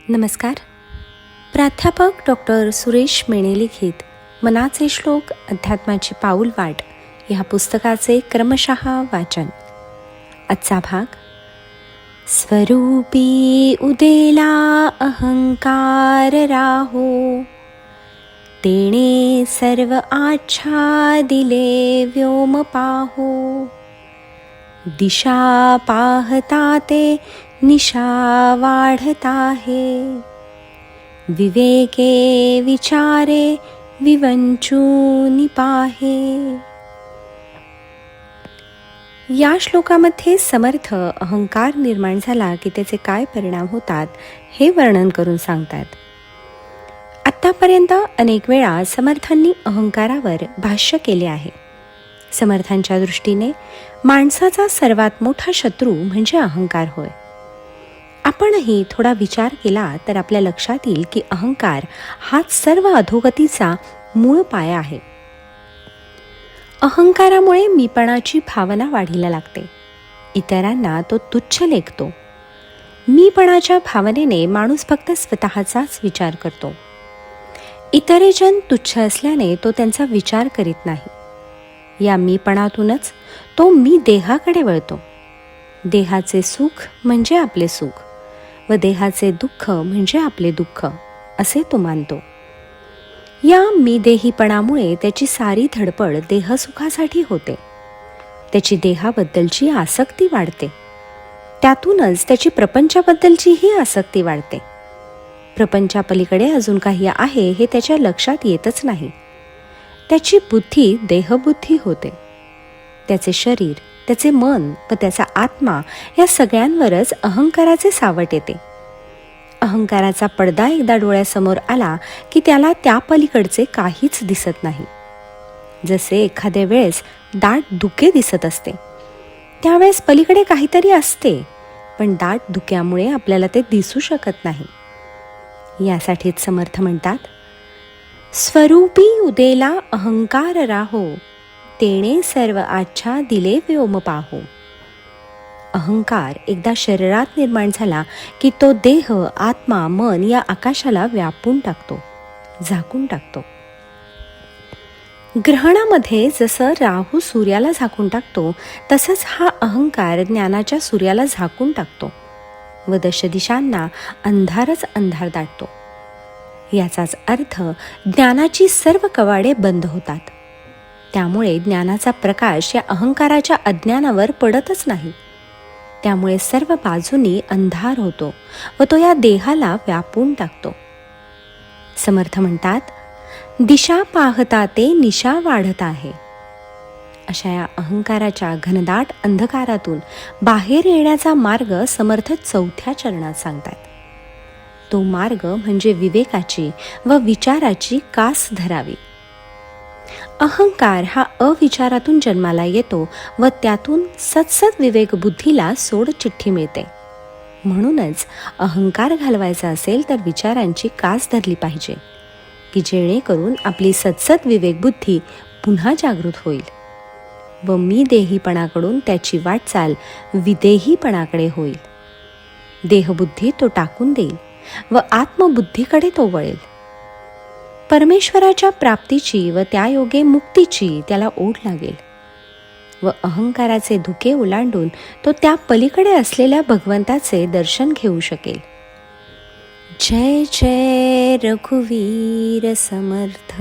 नमस्कार. प्राध्यापक डॉक्टर सुरेश मेणे लिखित मनाचे श्लोक अध्यात्माची पाऊलवाट ह्या पुस्तकाचे क्रमशः वाचन. आजचा भाग. स्वरूपी उदेला अहंकार राहो, तेणे सर्व आच्छादिले व्योम पाहो. दिशा पाहता ते निशा वाढता है, विवेके विचारे विवंचूनि पाहे. या श्लोकामध्ये समर्थ अहंकार निर्माण झाला की त्याचे काय परिणाम होतात हे वर्णन करून सांगतात. आत्तापर्यंत अनेक वेळा समर्थांनी अहंकारावर भाष्य केले आहे. समर्थांच्या दृष्टीने माणसाचा सर्वात मोठा शत्रू म्हणजे अहंकार होय. आपणही थोडा विचार केला तर आपल्या लक्षात येईल की अहंकार हाच सर्व अधोगतीचा मूळ पाया आहे. अहंकारामुळे मीपणाची भावना वाढीला लागते. इतरांना तो तुच्छ लेखतो. मीपणाच्या भावनेने माणूस फक्त स्वतःचाच विचार करतो. इतरे जन तुच्छ असल्याने तो त्यांचा विचार करीत नाही. या मीपणातूनच तो मी देहाकडे वळतो. देहाचे सुख म्हणजे आपले सुख व देहाचे दुःख म्हणजे आपले दुःख असे तो मानतो. या मी देहीपणामुळे त्याची सारी धडपड देहसुखासाठी होते. त्याची देहाबद्दलची आसक्ती वाढते. त्यातूनच त्याची प्रपंचाबद्दलचीही आसक्ती वाढते. प्रपंचापलीकडे अजून काही आहे हे त्याच्या लक्षात येतच नाही. त्याची बुद्धी देहबुद्धी होते. त्याचे शरीर, त्याचे मन व त्याचा आत्मा या सगळ्यांवरच अहंकाराचे सावट येते. अहंकाराचा पडदा एकदा डोळ्यासमोर आला की त्याला त्या पलीकडचे काहीच दिसत नाही. जसे एखाद्या वेळेस दाट धुके दिसत असते, त्यावेळेस पलीकडे काहीतरी असते, पण दाट धुक्यामुळे आपल्याला ते दिसू शकत नाही. यासाठीच समर्थ म्हणतात, स्वरूपी उदेला अहंकार राहो, तेणे सर्व आच्छा दिले व्योम पाहो. अहंकार एकदा शरीरात निर्माण झाला की तो देह, आत्मा, मन या आकाशाला व्यापून टाकतो, झाकून टाकतो. ग्रहणामध्ये जसं राहू सूर्याला झाकून टाकतो, तसंच हा अहंकार ज्ञानाच्या सूर्याला झाकून टाकतो व दशदिशांना अंधारच अंधार दाटतो. याचाच अर्थ ज्ञानाची सर्व कवाडे बंद होतात. त्यामुळे ज्ञानाचा प्रकाश या अहंकाराच्या अज्ञानावर पडतच नाही. त्यामुळे सर्व बाजूनी अंधार होतो व तो या देहाला व्यापून टाकतो. समर्थ म्हणतात, दिशा पाहता ते निशा वाढत आहे. अशा या अहंकाराच्या घनदाट अंधकारातून बाहेर येण्याचा मार्ग समर्थ 4थ्या चरणात सांगतात. तो मार्ग म्हणजे विवेकाची व विचाराची कास धरावी. अहंकार हा अविचारातून जन्माला येतो व त्यातून सत्सद विवेक बुद्धीला सोड चिठ्ठी मिळते. म्हणूनच अहंकार घालवायचा असेल तर विचारांची कास धरली पाहिजे की जेणेकरून आपली सत्सद विवेक बुद्धी पुन्हा जागृत होईल व मी देहीपणाकडून त्याची वाटचाल विदेहीपणाकडे होईल. देहबुद्धी तो टाकून देईल व आत्मबुद्धीकडे तो वळेल. परमेश्वराच्या प्राप्तीची व त्यायोगे मुक्तीची त्याला ओढ लागेल व अहंकाराचे धुके ओलांडून तो त्या पलीकडे असलेल्या भगवंताचे दर्शन घेऊ शकेल. जय जय रघुवीर समर्थ.